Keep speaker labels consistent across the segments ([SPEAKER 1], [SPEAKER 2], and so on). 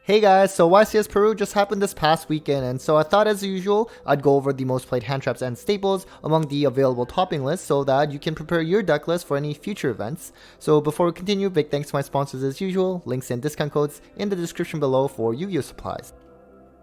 [SPEAKER 1] Hey guys, so YCS Peru just happened this past weekend, and so I thought as usual, I'd go over the most played hand traps and staples among the available topping lists so that you can prepare your deck list for any future events. So before we continue, big thanks to my sponsors as usual, links and discount codes in the description below for Yu-Gi-Oh supplies.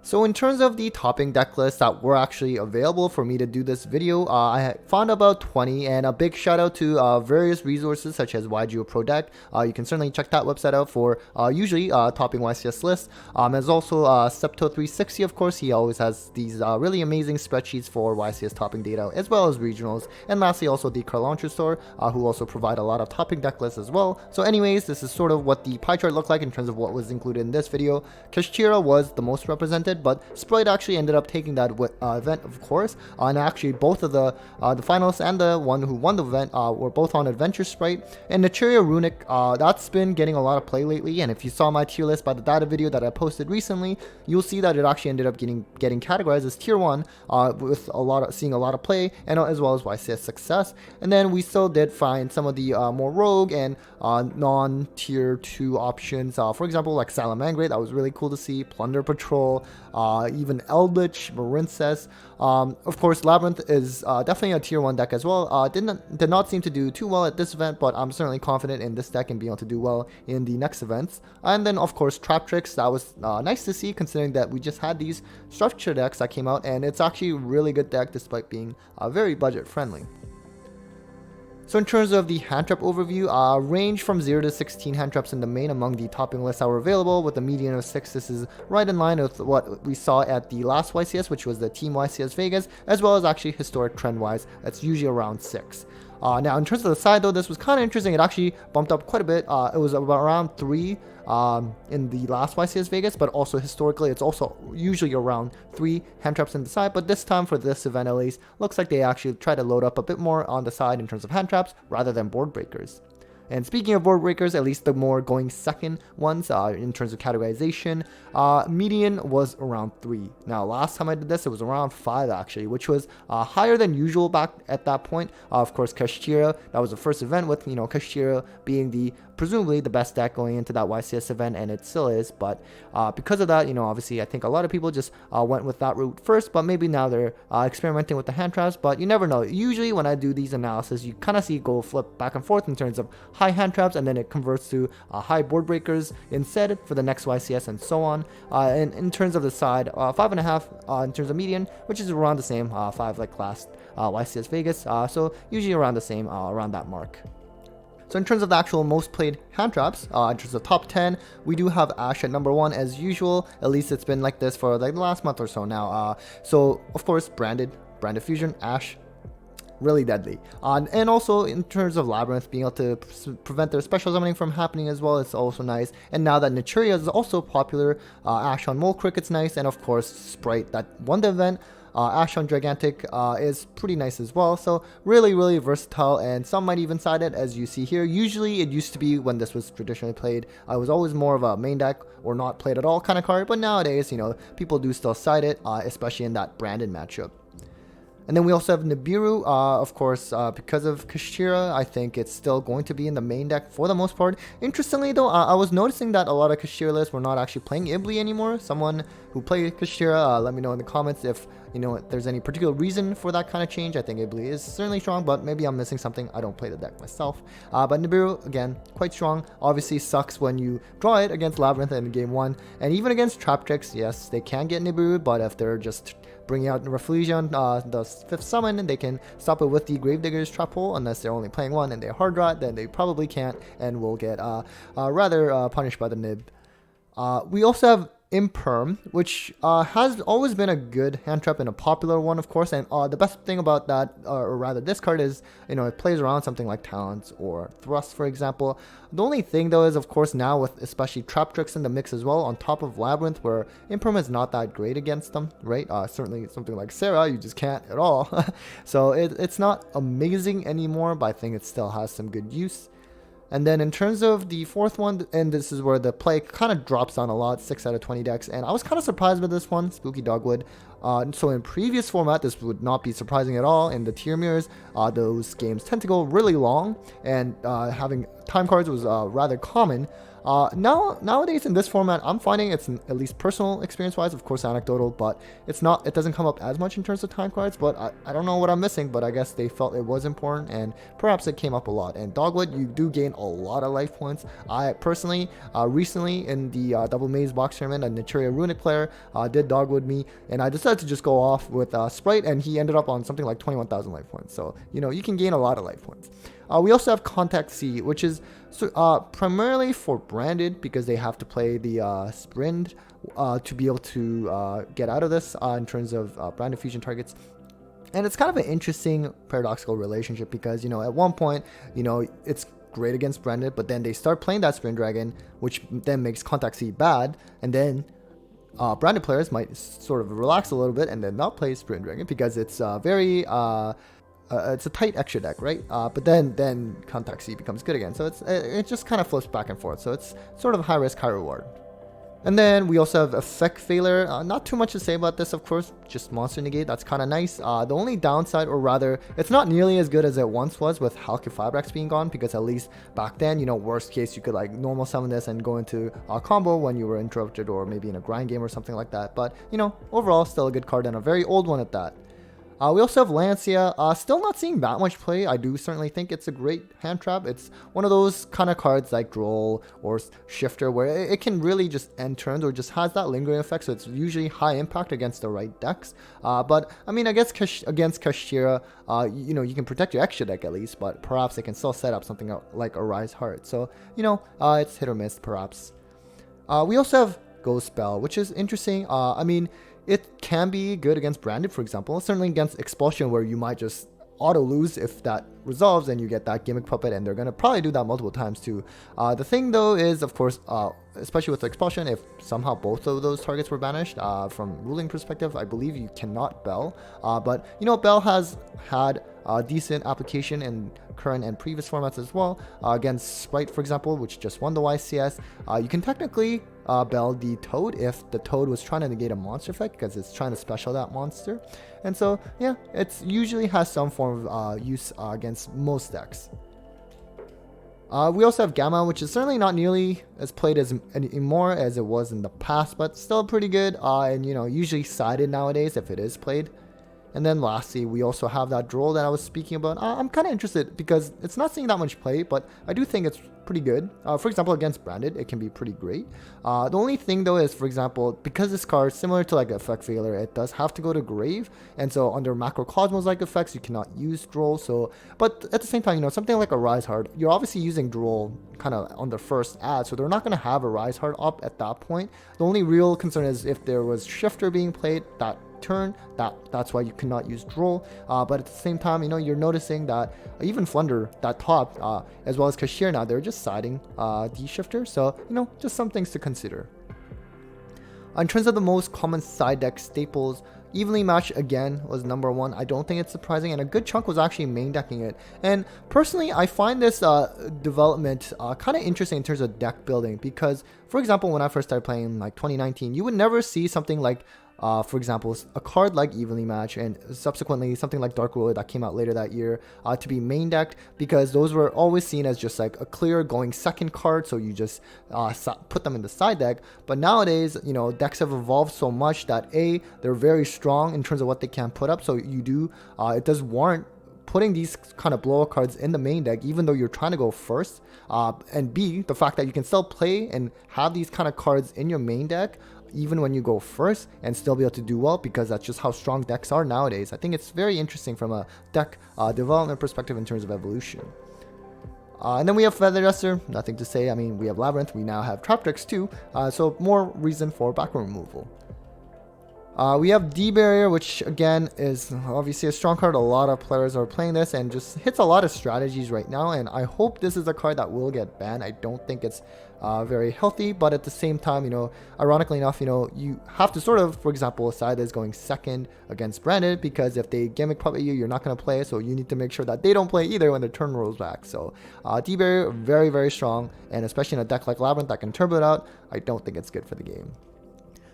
[SPEAKER 1] So in terms of the topping deck lists that were actually available for me to do this video, I found about 20, and a big shout out to various resources such as YGO Pro Deck. You can certainly check that website out for usually topping YCS lists. There's also Septo360, of course. He always has these really amazing spreadsheets for YCS topping data as well as regionals. And lastly also the Card Launcher Store, who also provide a lot of topping deck lists as well. So anyways, this is sort of what the pie chart looked like in terms of what was included in this video. Kashtira was the most represented, but Spright actually ended up taking that event, of course, and actually both of the finalists and the one who won the event were both on Adventure Spright. And Naturia Runic, that's been getting a lot of play lately, and if you saw my tier list by the data video that I posted recently, you'll see that it actually ended up getting categorized as tier 1 with seeing a lot of play, and as well as YCS success. And then we still did find some of the more rogue and non-tier 2 options, for example like Salamangreat. That was really cool to see. Plunder Patrol, even Eldritch, Marincess. Of course, Labrynth is definitely a tier 1 deck as well. Did not seem to do too well at this event, but I'm certainly confident in this deck and being able to do well in the next events. And then, of course, Trap Tricks. That was nice to see, considering that we just had these structure decks that came out, and it's actually a really good deck despite being very budget friendly. So in terms of the hand trap overview, range from 0 to 16 hand traps in the main among the topping lists that were available, with a median of 6. This is right in line with what we saw at the last YCS, which was the Team YCS Vegas, as well as actually historic trend-wise, that's usually around 6. Now, in terms of the side, though, this was kind of interesting. It actually bumped up quite a bit. It was around 3 in the last YCS Vegas, but also historically, it's also usually around 3 hand traps in the side. But this time, for this event at least, looks like they actually try to load up a bit more on the side in terms of hand traps rather than board breakers. And speaking of board breakers, at least the more going second ones in terms of categorization, median was around 3. Now, last time I did this, it was around 5 actually, which was higher than usual back at that point. Of course, Kashtira, that was the first event with, Kashtira being presumably the best deck going into that YCS event, and it still is. But because of that, obviously I think a lot of people just went with that route first, but maybe now they're experimenting with the hand traps, but you never know. Usually when I do these analysis, you kind of see it go flip back and forth in terms of high hand traps, and then it converts to high board breakers instead for the next YCS and so on. And in terms of the side, 5.5 in terms of median, which is around the same, 5 like last YCS Vegas, so usually around the same, around that mark. So in terms of the actual most played hand traps, in terms of top 10, we do have Ash at number 1 as usual. At least it's been like this for like the last month or so now. So of course, branded fusion, Ash, really deadly. And also in terms of Labrynth, being able to prevent their special summoning from happening as well, it's also nice. And now that Naturia is also popular, Ash on Mole Cricket's nice, and of course Spright that won the event. Ash on Gigantic is pretty nice as well. So really versatile, and some might even side it, as you see here. Usually it used to be, when this was traditionally played, I was always more of a main deck or not played at all kind of card, but nowadays, people do still side it, especially in that branded matchup. And then we also have Nibiru, of course, because of Kashtira, I think it's still going to be in the main deck for the most part. Interestingly though, I was noticing that a lot of Kashtira lists were not actually playing Ibli anymore. Someone who played Kashtira, let me know in the comments if there's any particular reason for that kind of change. I think Ibli is certainly strong, but maybe I'm missing something. I don't play the deck myself. But Nibiru, again, quite strong. Obviously sucks when you draw it against Labrynth in game 1, and even against Trap Tricks. Yes, they can get Nibiru, but if they're just bringing out Reflection, the 5th summon, they can stop it with the Gravedigger's Trap Hole, unless they're only playing 1 and they hard draw it, then they probably can't and will get rather punished by the Nib. We also have Imperm, which has always been a good hand trap and a popular one, of course. And the best thing about that, or rather this card, is it plays around something like Talents or Thrust, for example. The only thing though is, of course, now with especially Trap Tricks in the mix as well, on top of Labrynth, where Imperm is not that great against them, right? Certainly something like Sarah, you just can't at all. So it's not amazing anymore, but I think it still has some good use. And then in terms of the fourth one, and this is where the play kind of drops down a lot, 6 out of 20 decks, and I was kind of surprised with this one, Spooky Dogwood. So in previous format, this would not be surprising at all. In the tier mirrors, those games tend to go really long, and having time cards was rather common. Nowadays in this format, I'm finding it's, at least personal experience wise, of course anecdotal, but it doesn't come up as much in terms of time cards. But I don't know what I'm missing, but I guess they felt it was important, and perhaps it came up a lot. And Dogwood, you do gain a lot of life points. I personally recently in the double maze box tournament, a Naturia runic player did Dogwood me, and I decided to just go off with Spright, and he ended up on something like 21,000 life points. So you can gain a lot of life points. We also have Contact C, which is primarily for branded, because they have to play the sprint to be able to get out of this in terms of branded fusion targets. And it's kind of an interesting paradoxical relationship, because at one point it's great against branded, but then they start playing that sprint dragon, which then makes Contact C bad, and then branded players might sort of relax a little bit and then not play sprint dragon, because it's very it's a tight extra deck, right? But then Contact C becomes good again. So it just kind of flips back and forth. So it's sort of high risk, high reward. And then we also have Effect Failure. Not too much to say about this, of course. Just Monster Negate. That's kind of nice. The only downside, or rather, it's not nearly as good as it once was with Halcyon Fabrics being gone, because at least back then, worst case, you could like normal summon this and go into a combo when you were interrupted, or maybe in a grind game or something like that. But, overall, still a good card, and a very old one at that. We also have Lancia. Still not seeing that much play. I do certainly think it's a great hand trap. It's one of those kind of cards like Droll or Shifter, where it can really just end turns, or just has that lingering effect. So it's usually high impact against the right decks. But I mean, I guess against Kashtira, you can protect your extra deck at least, but perhaps it can still set up something like a Rise Heart. So it's hit or miss perhaps. We also have Ghost Spell, which is interesting. I mean, it can be good against branded, for example. Certainly against Expulsion, where you might just auto lose if that resolves and you get that Gimmick Puppet, and they're going to probably do that multiple times too. The thing though is, of course, especially with Expulsion, if somehow both of those targets were banished, from ruling perspective, I believe you cannot Bell. But Bell has had decent application in current and previous formats as well. Against Spright, for example, which just won the YCS, you can technically Bell the Toad if the Toad was trying to negate a monster effect, because it's trying to special that monster. And so yeah, it usually has some form of use against most decks. We also have Gamma, which is certainly not nearly as played anymore as it was in the past, but still pretty good, and usually sided nowadays if it is played. And then lastly, we also have that Droll that I was speaking about. I'm kind of interested, because it's not seeing that much play, but I do think it's pretty good. For example, against branded, it can be pretty great. The only thing though is, for example, because this card, similar to like Effect Failure, it does have to go to grave, and so under Macrocosmos like effects, you cannot use Droll. So, but at the same time, something like a Rise Heart, you're obviously using Droll kind of on the first ad, so they're not going to have a Rise Heart up at that point. The only real concern is if there was Shifter being played that turn, that's why you cannot use Droll. But at the same time, you're noticing that even Flunder, that top, as well as Kashtira now, they're just siding the Shifter. So just some things to consider. In terms of the most common side deck staples, Evenly Matched again was number one. I don't think it's surprising, and a good chunk was actually main decking it. And personally, I find this development kind of interesting in terms of deck building, because, for example, when I first started playing like 2019, you would never see something like for example, a card like Evenly Matched, and subsequently something like Dark Ruler that came out later that year, to be main decked, because those were always seen as just like a clear going second card, so you just put them in the side deck. But nowadays, decks have evolved so much that they're very strong in terms of what they can put up, so it does warrant putting these kind of blowout cards in the main deck, even though you're trying to go first, and B, the fact that you can still play and have these kind of cards in your main deck even when you go first and still be able to do well, because that's just how strong decks are nowadays. I think it's very interesting from a deck development perspective in terms of evolution. And then we have Feather Duster, nothing to say. I mean, we have Labrynth, we now have Traptrix too, so more reason for background removal. We have D-Barrier, which again is obviously a strong card. A lot of players are playing this and just hits a lot of strategies right now, and I hope this is a card that will get banned. I don't think it's very healthy, but at the same time, ironically enough, you have to sort of, for example, side is going second against branded, because if they Gimmick Puppet you, you're not going to play, so you need to make sure that they don't play either when their turn rolls back. So D-Barrier, very, very strong, and especially in a deck like Labrynth that can turbo it out, I don't think it's good for the game.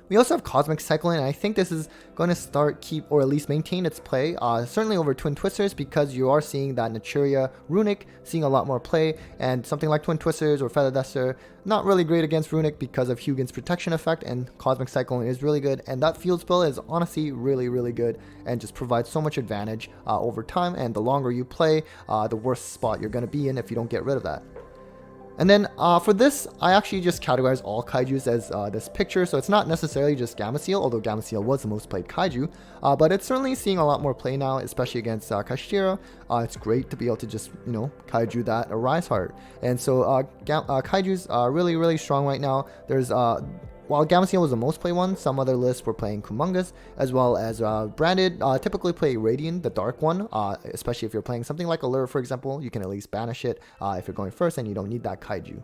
[SPEAKER 1] We also have Cosmic Cyclone, and I think this is going to start, keep, or at least maintain its play, certainly over Twin Twisters, because you are seeing that Naturia Runic seeing a lot more play, and something like Twin Twisters or Feather Duster, not really great against Runic because of Hugin's protection effect, and Cosmic Cyclone is really good, and that field spell is honestly really good, and just provides so much advantage over time, and the longer you play, the worse spot you're going to be in if you don't get rid of that. And then for this, I actually just categorize all kaijus as this picture, so it's not necessarily just Gameciel, although Gameciel was the most played kaiju, but it's certainly seeing a lot more play now, especially against Kashtira. It's great to be able to just, kaiju that Arise Heart. And so kaijus are really strong right now. There's while Gameciel was the most played one, some other lists were playing Kumongas, as well as Branded typically play Radiant, the dark one, especially if you're playing something like Allure, for example. You can at least banish it if you're going first and you don't need that kaiju.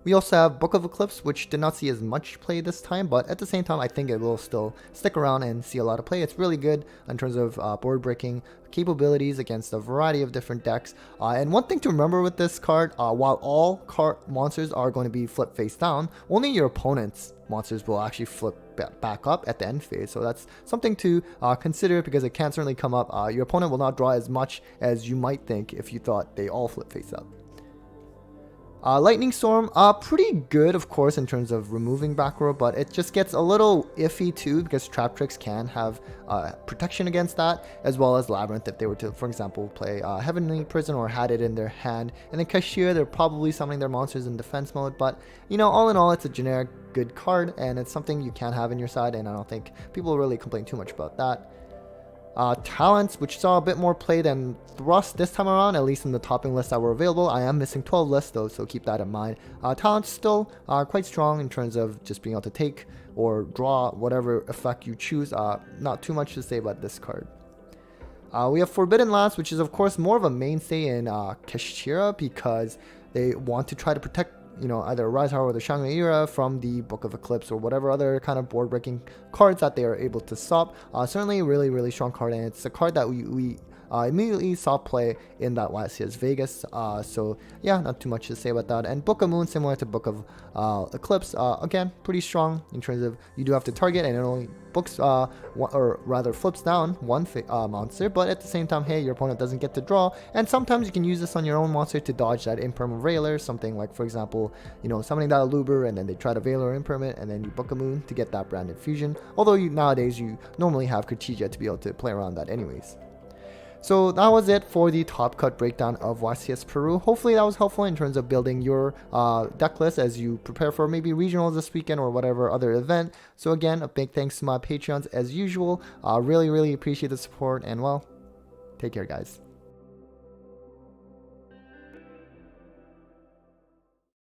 [SPEAKER 1] We also have Book of Eclipse, which did not see as much play this time, but at the same time, I think it will still stick around and see a lot of play. It's really good in terms of board breaking capabilities against a variety of different decks. And one thing to remember with this card, while all monsters are going to be flip face down, only your opponent's monsters will actually flip back up at the end phase. So that's something to consider, because it can certainly come up. Your opponent will not draw as much as you might think if you thought they all flip face up. Lightning Storm, pretty good, of course, in terms of removing back row, but it just gets a little iffy too, because Trap Tricks can have protection against that, as well as Labrynth if they were to, for example, play Heavenly Prison or had it in their hand. And then Kashtira, they're probably summoning their monsters in defense mode, but all in all, it's a generic good card, and it's something you can have in your side, and I don't think people really complain too much about that. Talents, which saw a bit more play than Thrust this time around, at least in the topping lists that were available. I am missing 12 lists though, so keep that in mind. Talents still quite strong in terms of just being able to take or draw whatever effect you choose. Not too much to say about this card. We have Forbidden Lance, which is of course more of a mainstay in Kashtira, because they want to try to protect either Rise Heart or the Shangri Era from the Book of Eclipse or whatever other kind of board breaking cards that they are able to stop. Certainly a really strong card, and it's a card that we immediately saw play in that YCS Vegas. So yeah, not too much to say about that. And Book of Moon, similar to Book of Eclipse, again, pretty strong in terms of you do have to target, and it only books or rather flips down one monster, but at the same time, hey, your opponent doesn't get to draw, and sometimes you can use this on your own monster to dodge that impermanent Railer, something like, for example, summoning that Aluber, and then they try to Veiler impermanent, and then you Book a Moon to get that Branded Fusion, although nowadays you normally have Kritija to be able to play around that anyways. So that was it for the top cut breakdown of YCS Peru. Hopefully that was helpful in terms of building your deck list as you prepare for maybe regionals this weekend or whatever other event. So again, a big thanks to my Patreons as usual. Really appreciate the support, and well, take care guys.